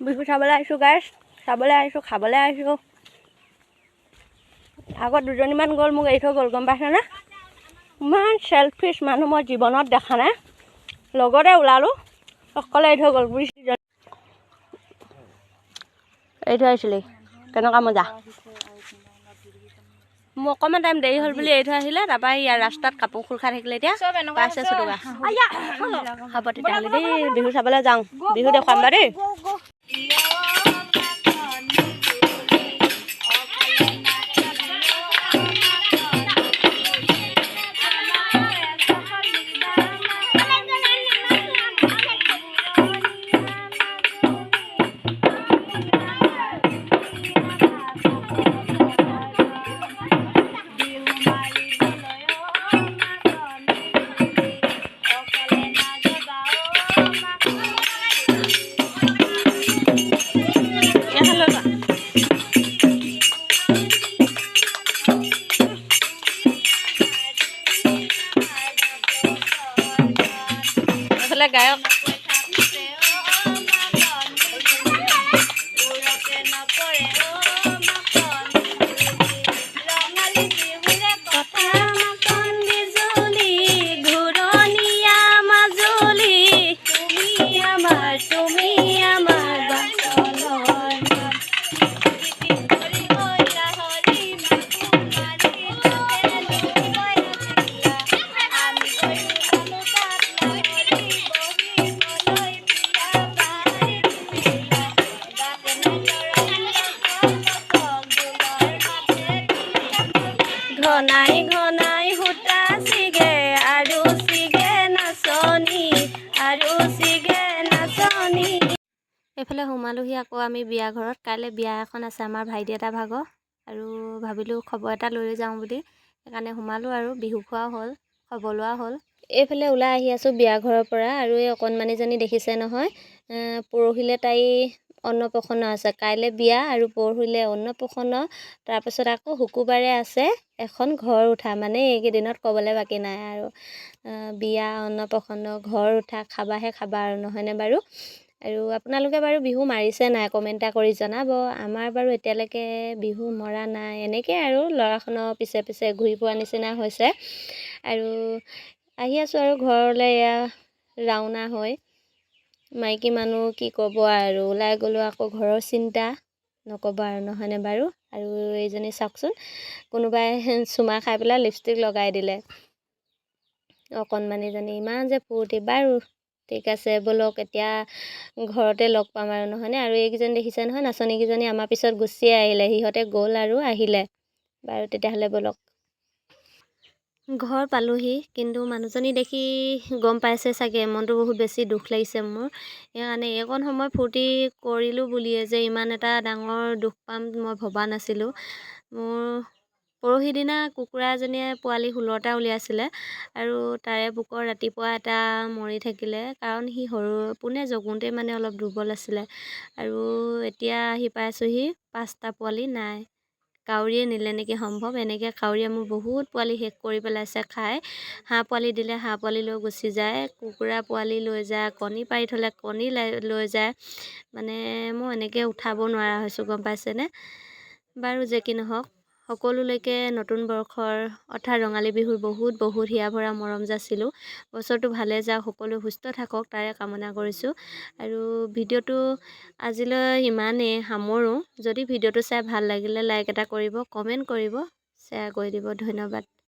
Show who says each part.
Speaker 1: বিহু চাবলৈ আহিছোঁ গাইছ, চাবলৈ আহিছোঁ, খাবলৈ আহিছোঁ। আগত দুজনীমান গ'ল, মোক এৰি থৈ গ'ল, গম পাইছেনে? ইমান চেলফিছ মানুহ মই জীৱনত দেখা নাই। লগতে ওলালোঁ, অকলে এৰি থৈ গ'ল। এৰি থৈ আহিছিলি, কেনেকুৱা মজা। মোৰ অকণমান টাইম দেৰি হ'ল বুলি এৰি থৈ আহিলে, তাৰপৰা ইয়াৰ ৰাস্তাত কাপোৰ খোল খাই থাকিলে। এতিয়া পাইছে চুটুকা। হ'ব তেতিয়াহ'লে দেই, বিহু চাবলৈ যাওঁ, বিহু দেখুৱাম বাৰু দেই। গায়ক ঘনাই ঘনাই সূতা চিগে আৰু চিগে নাচনি আৰু চিগে নাচনি। এইফালে সোমালোহি আকৌ আমি বিয়া ঘৰত। কাইলৈ বিয়া এখন আছে আমাৰ ভাইটি এটা ভাগৰ, আৰু ভাবিলোঁ খবৰ এটা লৈ যাওঁ বুলি, সেইকাৰণে সোমালোঁ আৰু বিহু খোৱাও হ'ল, খবৰ লোৱা হ'ল। এইফালে ওলাই আহি আছোঁ বিয়া ঘৰৰ পৰা, আৰু এই অকণমানিজনী দেখিছে নহয়, পৰহিলৈ তাই অন্নপ্ৰসন্ন আছে, কাইলৈ বিয়া আৰু পৰহিলৈ অন্নপ্ৰসন্ন, তাৰপিছত আকৌ শুকুৰবাৰে আছে এখন ঘৰ উঠা। মানে এইকেইদিনত ক'বলৈ বাকী নাই আৰু, বিয়া অন্নপ্ৰসন্ন ঘৰ উঠা, খাবাহে খাবা আৰু, নহয়নে বাৰু? আৰু আপোনালোকে বাৰু বিহু মাৰিছে নাই কমেণ্ট এটা কৰি জনাব। আমাৰ বাৰু এতিয়ালৈকে বিহু মৰা নাই, এনেকৈ আৰু ল'ৰাখনৰ পিছে পিছে ঘূৰি ফুৰা নিচিনা হৈছে। আৰু আহি আছোঁ আৰু ঘৰলৈ, এয়া ৰাওনা হৈ। মাইকী মানুহ কি ক'ব আৰু, ওলাই গ'লোঁ আকৌ ঘৰৰ চিন্তা নক'ব আৰু, নহয়নে বাৰু? আৰু এইজনী চাওকচোন, কোনোবাই চুমা খাই পেলাই লিপষ্টিক লগাই দিলে। অকণমানিজনী ইমান যে ফূৰ্তি। বাৰু ঠিক আছে ব'লক, এতিয়া ঘৰতে লগ পাম আৰু, নহয়নে? আৰু এইকেইজনী দেখিছে নহয় নাচনীকেইজনী আমাৰ পিছত গুচিয়ে আহিলে, সিহঁতে গ'ল আৰু আহিলে। বাৰু তেতিয়াহ'লে ব'লক। ঘৰ পালোহি, কিন্তু মানুহজনী দেখি গম পাইছে চাগে মনটো বহুত বেছি দুখ লাগিছে মোৰ। সেইকাৰণে এইকণ সময় ফূৰ্তি কৰিলোঁ বুলিয়ে যে ইমান এটা ডাঙৰ দুখ পাম মই ভবা নাছিলোঁ। মোৰ পৰহি দিনা কুকুৰা এজনীয়ে পোৱালি 16টা উলিয়াইছিলে, আৰু তাৰে বুকৰ ৰাতিপুৱা এটা মৰি থাকিলে, কাৰণ সি সৰু পোনে জগোঁতে মানে অলপ দুৰ্বল আছিলে। আৰু এতিয়া আহি পাইছোঁহি 5টা পোৱালি নাই, কাউৰীয়ে নিলে নেকি সম্ভৱ। এনেকৈ কাউৰীয়ে মোৰ বহুত পোৱালি শেষ কৰি পেলাইছে খাই। হাঁহ পোৱালি দিলে হাঁহ পোৱালি লৈ গুচি যায়, কুকুৰা পোৱালি লৈ যায়, কণী পাৰি থ'লে কণী লৈ যায়। মানে মই এনেকৈ উঠাব নোৱাৰা হৈছোঁ, গম পাইছেনে? বাৰু যে কি নহওক, সকলোলৈকে নতুন বৰ্ষৰ অৰ্থাৎ ৰঙালী বিহুৰ বহুত বহুত হিয়া ভৰা মৰম যাচিলোঁ। বছৰটো ভালে যাওক, সকলো সুস্থ থাকক তাৰে কামনা কৰিছোঁ। আৰু ভিডিঅ'টো আজিলৈ ইমানেই সামৰোঁ। যদি ভিডিঅ'টো চাই ভাল লাগিলে লাইক এটা কৰিব, কমেণ্ট কৰিব, শ্বেয়াৰ কৰি দিব। ধন্যবাদ।